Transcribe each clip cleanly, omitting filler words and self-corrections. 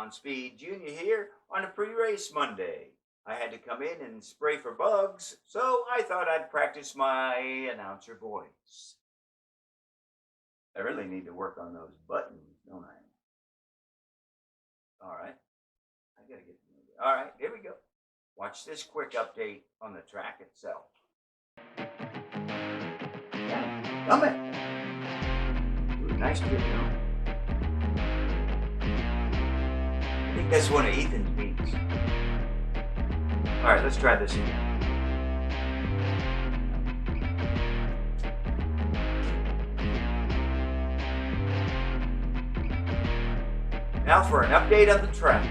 Don Speed Jr. here on a pre-race Monday. I had to come in and spray for bugs, so I thought I'd practice my announcer voice. I really need to work on those buttons, don't I? All right. I gotta get. All right, here we go. Watch this quick update on the track itself. Yeah, come it. Nice video. I think that's one of Ethan's beats. All right, let's try this again. Now for an update on the track.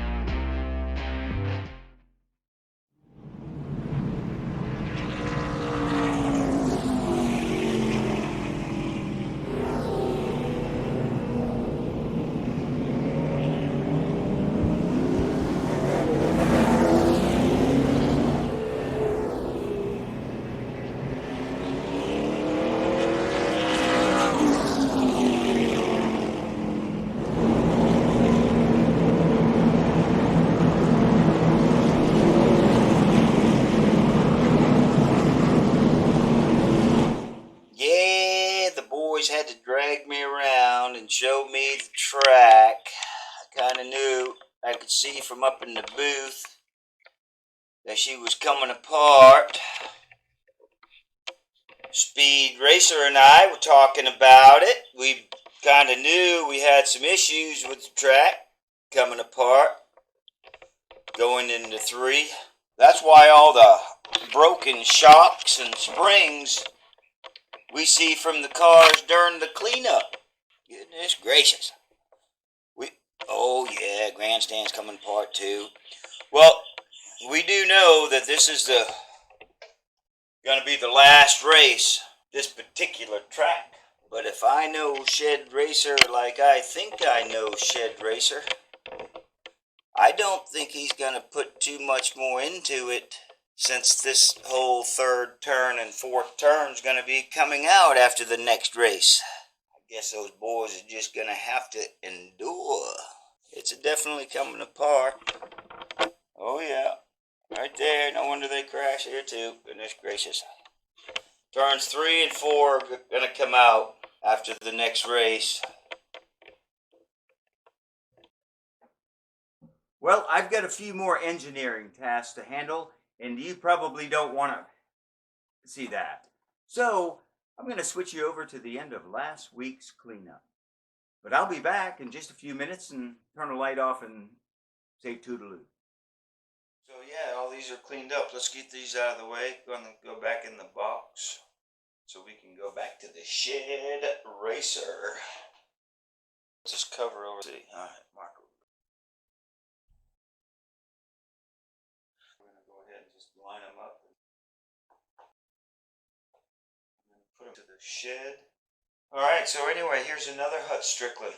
Had to drag me around and show me the track. I kind of knew, I could see from up in the booth that she was coming apart. Speed Racer and I were talking about it. We kind of knew we had some issues with the track coming apart, going into 3. That's why all the broken shocks and springs we see from the cars during the cleanup. Goodness gracious. Oh yeah, grandstand's coming apart too. Well, we do know that this is gonna be the last race, this particular track. But if I know Shed Racer like I think I know Shed Racer, I don't think he's gonna put too much more into it, since this whole 3rd turn and 4th turn is going to be coming out after the next race. I guess those boys are just going to have to endure. It's definitely coming apart. Oh yeah, right there. No wonder they crash here too. Goodness gracious. Turns 3 and 4 are going to come out after the next race. Well, I've got a few more engineering tasks to handle, and you probably don't want to see that. So I'm going to switch you over to the end of last week's cleanup. But I'll be back in just a few minutes and turn the light off and say toodaloo. So yeah, all these are cleaned up. Let's get these out of the way. Going to go back in the box so we can go back to the Shed Racer. Just cover over the, all right, mark. Line them up and put them to the shed. Alright, so anyway, here's another Hut Strickland.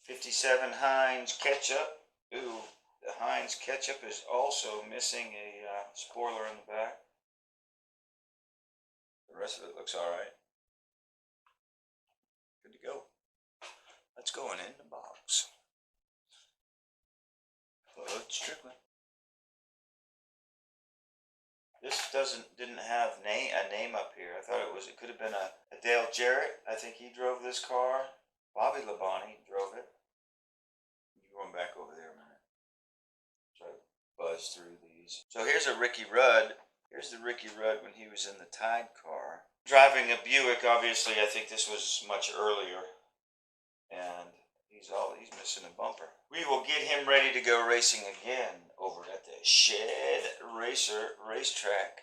57 Heinz ketchup. Ooh, the Heinz ketchup is also missing a spoiler in the back. The rest of it looks alright. Good to go. That's going in the box. Hut Strickland. This didn't have a name up here. I thought it could have been a Dale Jarrett. I think he drove this car. Bobby Labonte drove it. You're going back over there a minute. Try to buzz through these. So here's a Ricky Rudd. Here's the Ricky Rudd when he was in the Tide car. Driving a Buick, obviously I think this was much earlier. And he's missing a bumper. We will get him ready to go racing again over at the Shed Racer racetrack.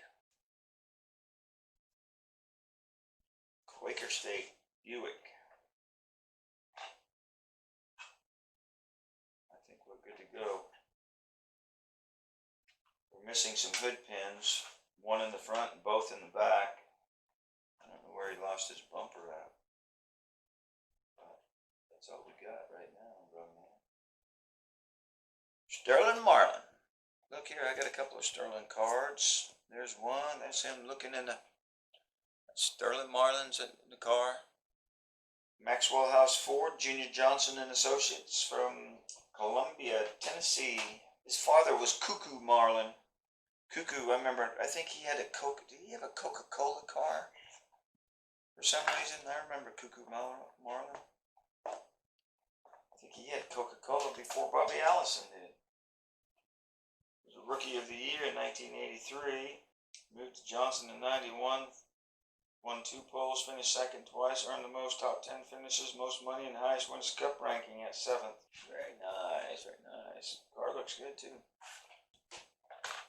Quaker State Buick. I think we're good to go. We're missing some hood pins, one in the front and both in the back. I don't know where he lost his bumper at. That's all we got right now, brother man. Sterling Marlin. Look here, I got a couple of Sterling cards. There's one. There's him looking in the Sterling Marlin's in the car. Maxwell House Ford, Junior Johnson and Associates from Columbia, Tennessee. His father was Cuckoo Marlin. Cuckoo, I remember, I think he had did he have a Coca-Cola car? For some reason, I remember Cuckoo Marlin. I think he had Coca-Cola before Bobby Allison did. He was a Rookie of the Year in 1983. Moved to Johnson in 91. Won 2 poles, finished second twice, earned the most top 10 finishes, most money, and highest Winners' Cup ranking at 7th. Very nice, very nice. Car looks good too.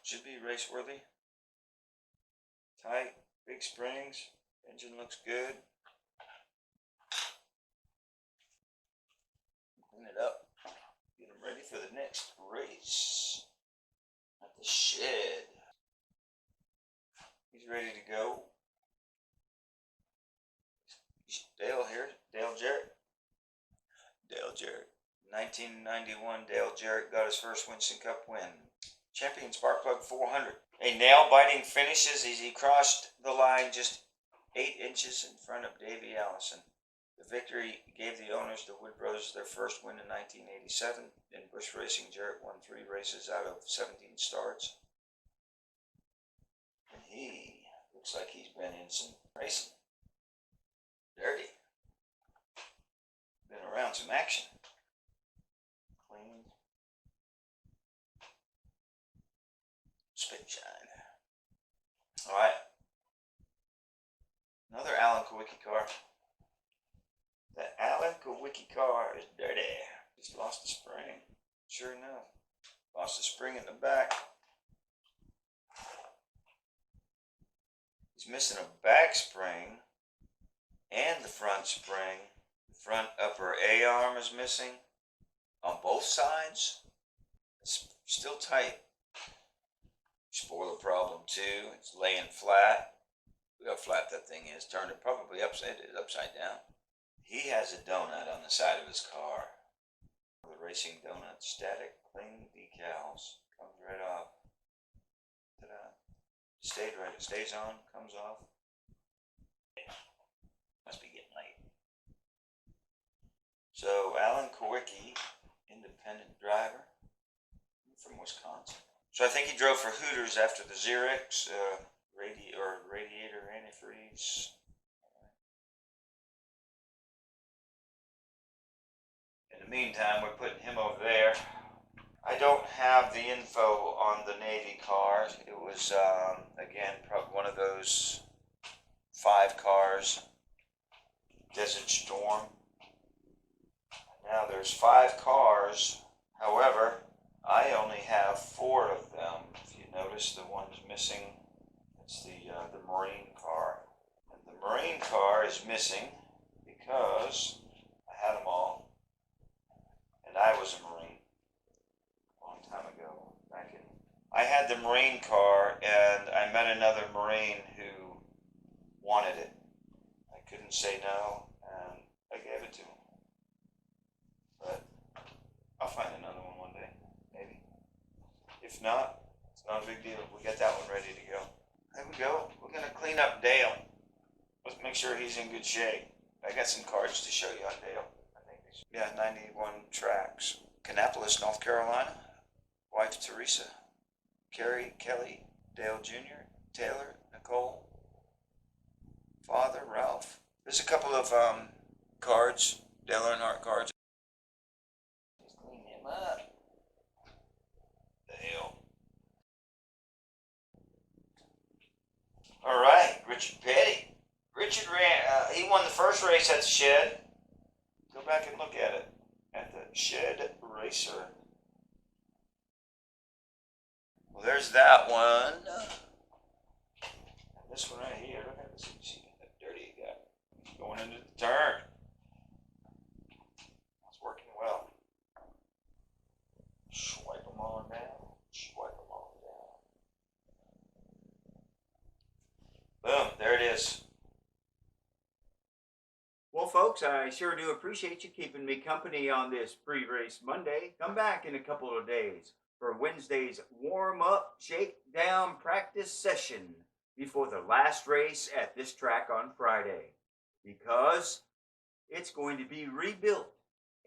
Should be race worthy. Tight, big springs, engine looks good. Clean it up, get them ready for the next race at the shed. He's ready to go. Dale here, Dale Jarrett. 1991, Dale Jarrett got his first Winston Cup win. Champion Sparkplug 400. A nail-biting finishes as he crossed the line just 8 inches in front of Davey Allison. The victory gave the owners, the Wood Brothers, their first win in 1987. In Busch Racing, Jarrett won 3 races out of 17 starts. And he looks like he's been in some racing. Dirty. Been around some action. Clean. Spit shine. Alright. Another Alan Kowicki car. That Alan Kowicki car is dirty. Just lost the spring. Sure enough. Lost the spring in the back. He's missing a back spring and the front spring. The front upper A-arm is missing on both sides. It's still tight. Spoiler problem too. It's laying flat. Look how flat that thing is. Turned it probably upside down. He has a donut on the side of his car. The Racing Donut static clean decals. Comes right off. Ta-da. Stayed right. It stays on. Comes off. Must be getting late. So Alan Kowicki, independent driver from Wisconsin. So I think he drove for Hooters after the Xerox radiator antifreeze. In the meantime, we're putting him over there. I don't have the info on the Navy car. It was, again, probably one of those 5 cars. Desert Storm. Now there's 5 cars. However, I only have 4 of them. If you notice, the one's missing. It's the Marine car. And the Marine car is missing because I had them all. And I was a Marine a long time ago. I had the Marine car, and I met another Marine who wanted it. I couldn't say no, and I gave it to him. But I'll find another one day, maybe. If not, it's not a big deal. We got that one ready to go. There we go. We're going to clean up Dale. Let's make sure he's in good shape. I got some cards to show you on Dale. Yeah, 91 tracks. Kannapolis, North Carolina. Wife Teresa. Carrie, Kelly, Dale Jr., Taylor, Nicole. Father, Ralph. There's a couple of cards, Dale Earnhardt cards. Let's clean him up. Dale. All right, Richard Petty. Richard ran. He won the first race at the shed. Go back and look at it at the Shed Racer. Well, there's that one. And this one right here. Look at this. See how dirty he got. Going into the turn. It's working well. Swipe them on down. Swipe them on down. Boom. There it is. Well, folks, I sure do appreciate you keeping me company on this pre-race Monday. Come back in a couple of days for Wednesday's warm-up, shakedown practice session before the last race at this track on Friday, because it's going to be rebuilt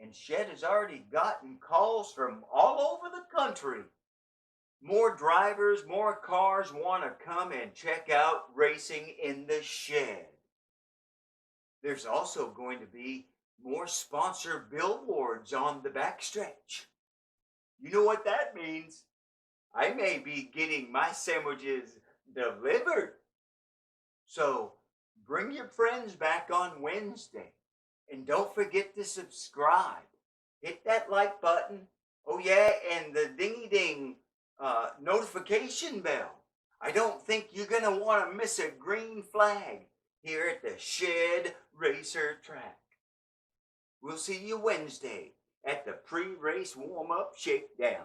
and Shed has already gotten calls from all over the country. More drivers, more cars want to come and check out racing in the Shed. There's also going to be more sponsored billboards on the backstretch. You know what that means? I may be getting my sandwiches delivered. So bring your friends back on Wednesday. And don't forget to subscribe. Hit that like button. Oh yeah, and the dingy ding notification bell. I don't think you're going to want to miss a green flag here at the Shed Racer Track. We'll see you Wednesday at the pre-race warm-up shakedown.